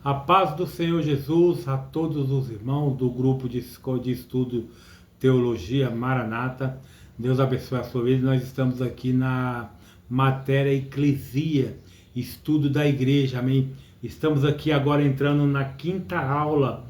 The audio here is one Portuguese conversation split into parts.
A paz do Senhor Jesus a todos os irmãos do grupo de estudo Teologia Maranata. Deus abençoe a sua vida. Nós estamos aqui na matéria Eclesia, estudo da igreja, amém? Estamos aqui agora entrando na quinta aula,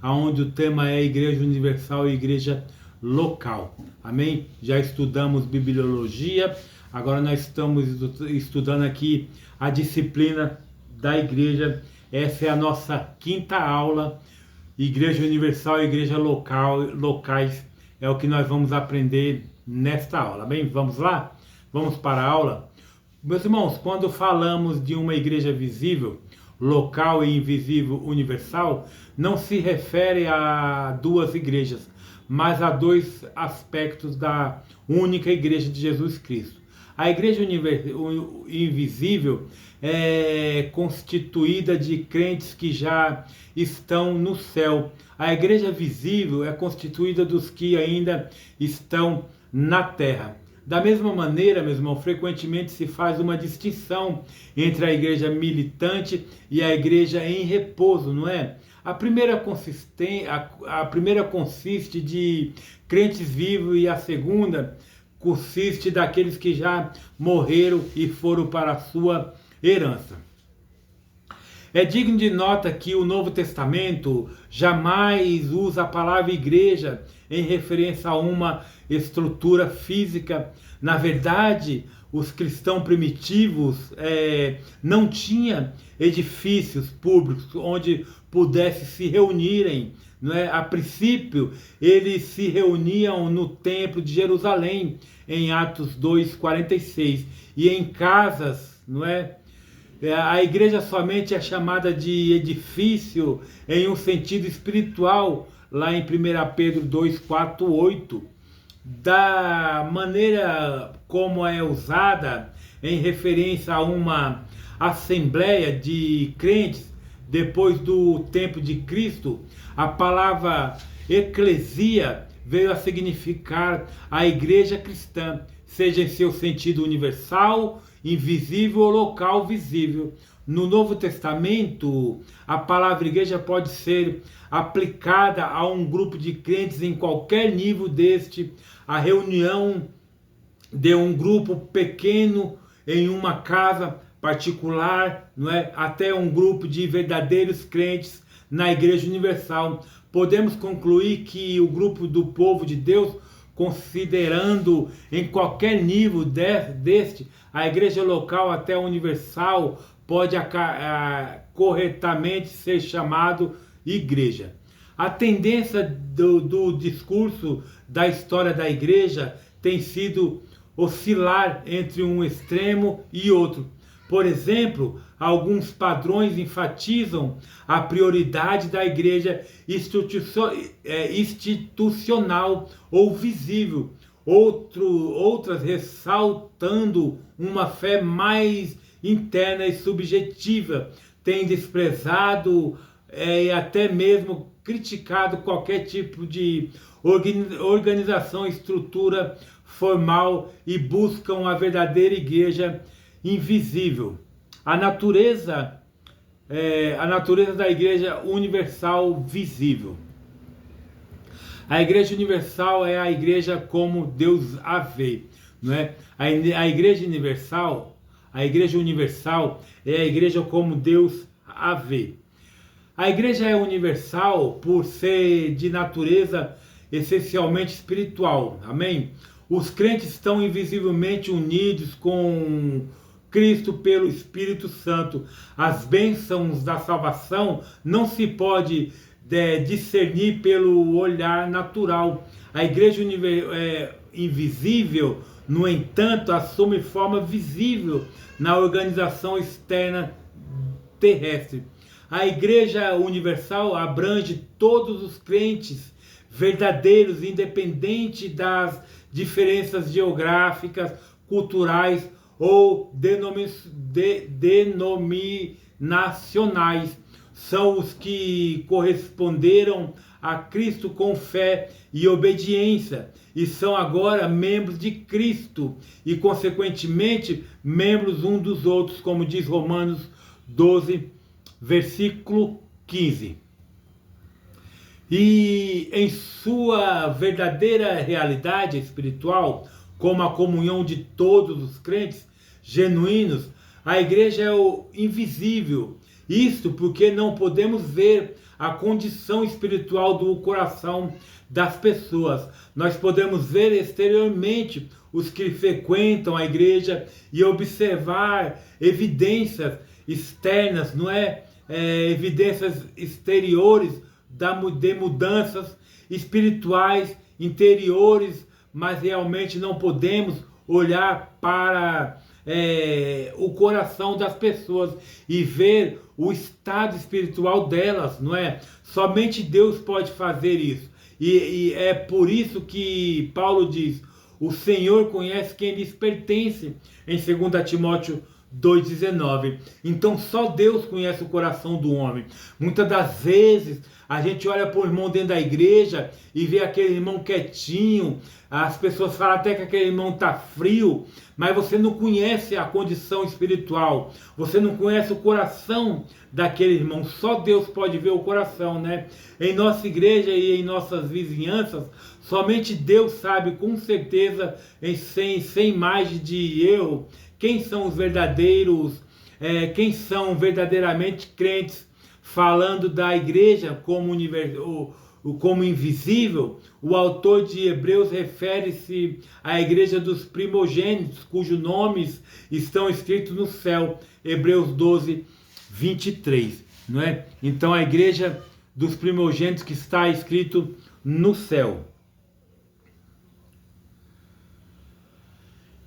onde o tema é Igreja Universal e Igreja Local, amém? Já estudamos Bibliologia, agora nós estamos estudando aqui a disciplina da igreja. Essa é a nossa quinta aula, Igreja Universal e Igreja Locais, é o que nós vamos aprender nesta aula, bem? Vamos lá? Vamos para a aula? Meus irmãos, quando falamos de uma igreja visível, local e invisível universal, não se refere a duas igrejas, mas a dois aspectos da única igreja de Jesus Cristo. A igreja invisível é constituída de crentes que já estão no céu. A igreja visível é constituída dos que ainda estão na terra. Da mesma maneira, meu irmão, frequentemente se faz uma distinção entre a igreja militante e a igreja em repouso, não é? A primeira consiste de crentes vivos e a segunda consiste daqueles que já morreram e foram para a sua herança. É digno de nota que o Novo Testamento jamais usa a palavra igreja em referência a uma estrutura física. Na verdade, os cristãos primitivos não tinham edifícios públicos onde pudessem se reunirem. Não é? A princípio, eles se reuniam no Templo de Jerusalém, em Atos 2:46, e em casas, não é? A igreja somente é chamada de edifício em um sentido espiritual, lá em 1 Pedro 2:4-8. Da maneira como é usada em referência a uma assembleia de crentes depois do tempo de Cristo, a palavra eclesia veio a significar a igreja cristã, seja em seu sentido universal, invisível ou local visível. No Novo Testamento, a palavra igreja pode ser aplicada a um grupo de crentes em qualquer nível a reunião de um grupo pequeno em uma casa particular, não é? Até um grupo de verdadeiros crentes na Igreja Universal. Podemos concluir que o grupo do povo de Deus, considerando em qualquer nível a igreja local até a universal, pode corretamente ser chamado igreja. A tendência do discurso da história da igreja tem sido oscilar entre um extremo e outro. Por exemplo, alguns padrões enfatizam a prioridade da igreja institucional ou visível, outras ressaltando uma fé mais interna e subjetiva, têm desprezado e até mesmo criticado qualquer tipo de organização, estrutura formal e buscam a verdadeira igreja invisível. A natureza da igreja universal visível. A igreja universal é a igreja como Deus a vê, não é? A igreja universal é a igreja como Deus a vê. A igreja é universal por ser de natureza essencialmente espiritual, amém? Os crentes estão invisivelmente unidos com Cristo pelo Espírito Santo. As bênçãos da salvação não se pode discernir pelo olhar natural. A igreja invisível, no entanto, assume forma visível na organização externa terrestre. A igreja universal abrange todos os crentes verdadeiros, independente das diferenças geográficas, culturais ou denominacionais. São os que corresponderam a Cristo com fé e obediência, e são agora membros de Cristo e, consequentemente, membros um dos outros, como diz Romanos 12, versículo 15. E em sua verdadeira realidade espiritual, como a comunhão de todos os crentes genuínos, a igreja é o invisível. Isto porque não podemos ver a condição espiritual do coração das pessoas. Nós podemos ver exteriormente os que frequentam a igreja e observar evidências externas, não é? Evidências exteriores de mudanças espirituais interiores, mas realmente não podemos olhar para o coração das pessoas e ver o estado espiritual delas, não é? Somente Deus pode fazer isso. E é por isso que Paulo diz: o Senhor conhece quem lhes pertence, em 2 Timóteo 2,19. Então só Deus conhece o coração do homem. Muitas das vezes a gente olha para o irmão dentro da igreja e vê aquele irmão quietinho, as pessoas falam até que aquele irmão está frio, mas você não conhece a condição espiritual, você não conhece o coração daquele irmão. Só Deus pode ver o coração, né? Em nossa igreja e em nossas vizinhanças, somente Deus sabe com certeza, sem margem de erro, quem são os verdadeiros, quem são verdadeiramente crentes. Falando da igreja como invisível, o autor de Hebreus refere-se à igreja dos primogênitos, cujos nomes estão escritos no céu. Hebreus 12, 23. Não é? Então a igreja dos primogênitos que está escrito no céu.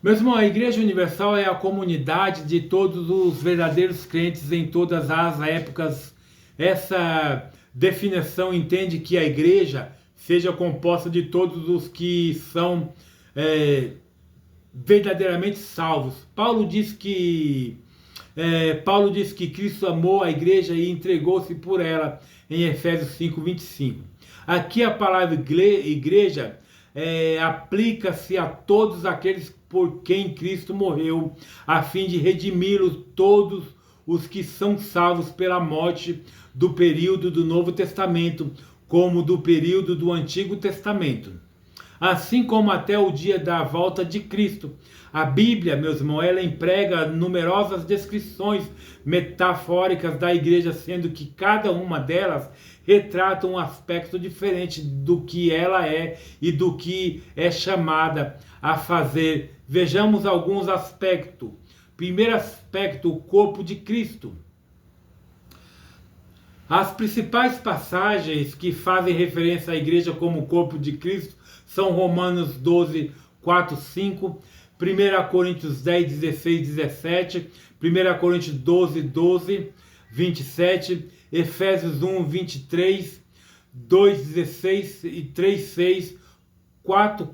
Meu irmão, a Igreja Universal é a comunidade de todos os verdadeiros crentes em todas as épocas. Essa definição entende que a igreja seja composta de todos os que são verdadeiramente salvos. Paulo diz que Cristo amou a igreja e entregou-se por ela, em Efésios 5, 25. Aqui a palavra igreja aplica-se a todos aqueles por quem Cristo morreu, a fim de redimi-los todos os que são salvos pela morte do período do Novo Testamento, como do período do Antigo Testamento, assim como até o dia da volta de Cristo. A Bíblia, meus irmãos, ela emprega numerosas descrições metafóricas da igreja, sendo que cada uma delas retrata um aspecto diferente do que ela é e do que é chamada a fazer. Vejamos alguns aspectos. Primeiro aspecto, o corpo de Cristo. As principais passagens que fazem referência à igreja como corpo de Cristo são Romanos 12, 4, 5, 1 Coríntios 10, 16, 17, 1 Coríntios 12, 12, 27, Efésios 1, 23, 2, 16 e 3, 6, 4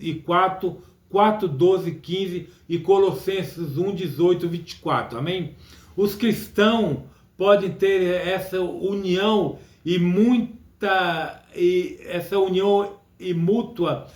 e 4, 4, 12, 15 e Colossenses 1, 18, 24. Amém? Os cristãos podem ter essa união e mútua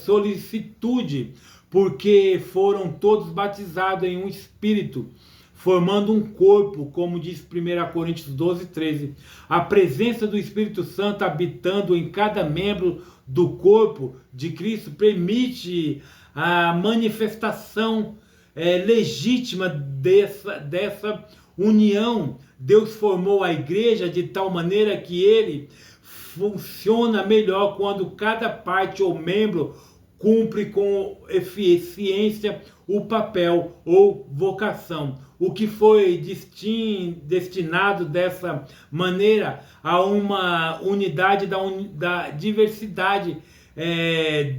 solicitude, porque foram todos batizados em um espírito, formando um corpo, como diz 1 Coríntios 12, 13. A presença do Espírito Santo habitando em cada membro do corpo de Cristo permite a manifestação legítima dessa união. Deus formou a igreja de tal maneira que ele funciona melhor quando cada parte ou membro cumpre com eficiência o papel ou vocação. O que foi destinado dessa maneira a uma unidade da diversidade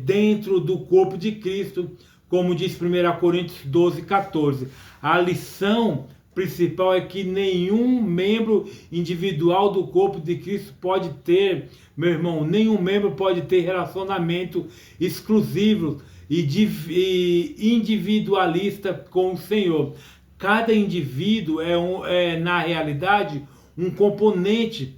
dentro do corpo de Cristo, como diz 1 Coríntios 12, 14. A lição principal é que nenhum membro individual do corpo de Cristo pode ter, meu irmão, nenhum membro pode ter relacionamento exclusivo e individualista com o Senhor. Cada indivíduo é na realidade um componente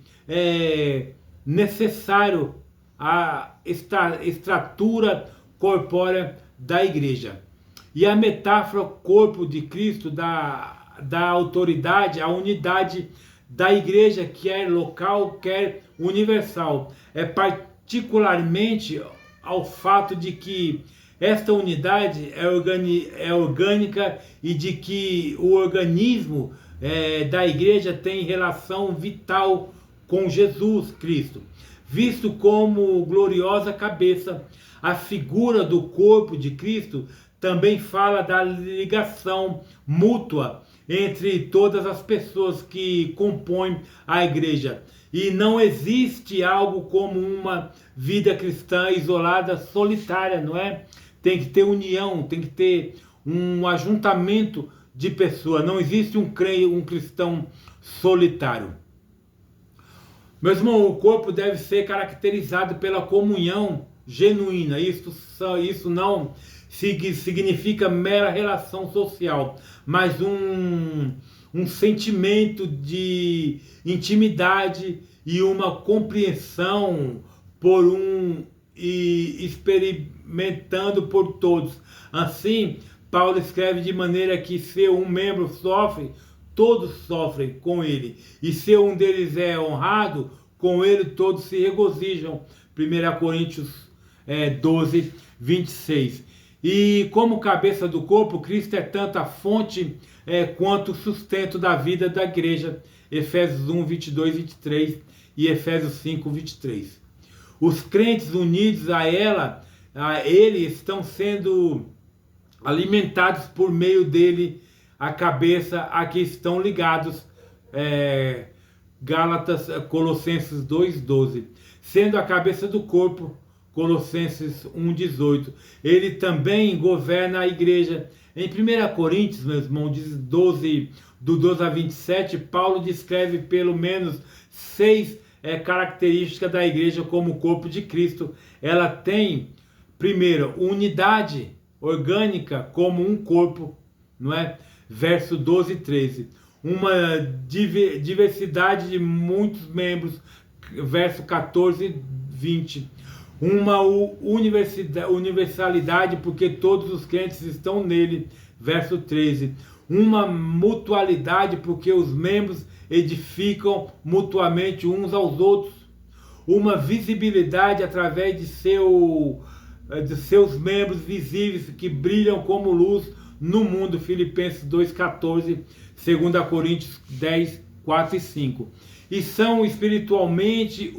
necessário à estrutura corpórea da igreja. E a metáfora corpo de Cristo da autoridade, a unidade da igreja, quer local, quer universal. É particularmente ao fato de que esta unidade é orgânica e de que o organismo da igreja tem relação vital com Jesus Cristo. Visto como gloriosa cabeça, a figura do corpo de Cristo também fala da ligação mútua entre todas as pessoas que compõem a igreja. E não existe algo como uma vida cristã isolada, solitária, não é? Tem que ter união, tem que ter um ajuntamento de pessoas. Não existe um cristão solitário. Meus irmãos, o corpo deve ser caracterizado pela comunhão genuína. Isso não significa mera relação social, mas um sentimento de intimidade e uma compreensão e experimentando por todos. Assim, Paulo escreve de maneira que se um membro sofre, todos sofrem com ele. E se um deles é honrado, com ele todos se regozijam. 1 Coríntios 12, 26. E como cabeça do corpo, Cristo é tanto a fonte quanto o sustento da vida da igreja. Efésios 1, 22, 23 e Efésios 5, 23. Os crentes unidos a ele estão sendo alimentados por meio dele, a cabeça a que estão ligados. Colossenses 2, 12. Sendo a cabeça do corpo, Colossenses 1,18. Ele também governa a igreja. Em 1 Coríntios, meus irmãos, do 12 a 27, Paulo descreve pelo menos 6 características da igreja como corpo de Cristo. Ela tem, primeiro, unidade orgânica como um corpo, não é? Verso 12 e 13. Uma diversidade de muitos membros, verso 14 e 20. Uma universalidade, porque todos os crentes estão nele, verso 13. Uma mutualidade, porque os membros edificam mutuamente uns aos outros. Uma visibilidade através de seus membros visíveis que brilham como luz no mundo, Filipenses 2,14, 2 Coríntios 10, 4 e 5. E são espiritualmente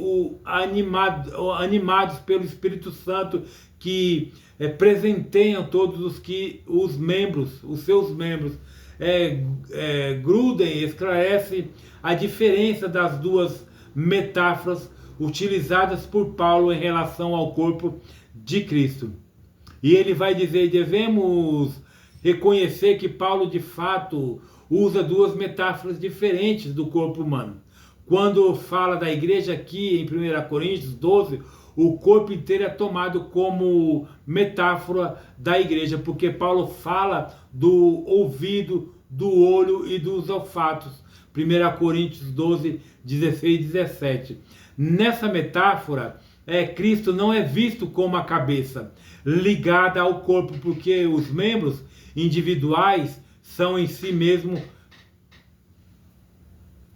animados pelo Espírito Santo, que presenteiam todos os seus membros, Gruden esclarece a diferença das duas metáforas utilizadas por Paulo em relação ao corpo de Cristo. E ele vai dizer, devemos reconhecer que Paulo de fato usa duas metáforas diferentes do corpo humano. Quando fala da igreja aqui em 1 Coríntios 12, o corpo inteiro é tomado como metáfora da igreja, porque Paulo fala do ouvido, do olho e dos olfatos. 1 Coríntios 12, 16 e 17. Nessa metáfora, Cristo não é visto como a cabeça ligada ao corpo, porque os membros individuais são em si mesmo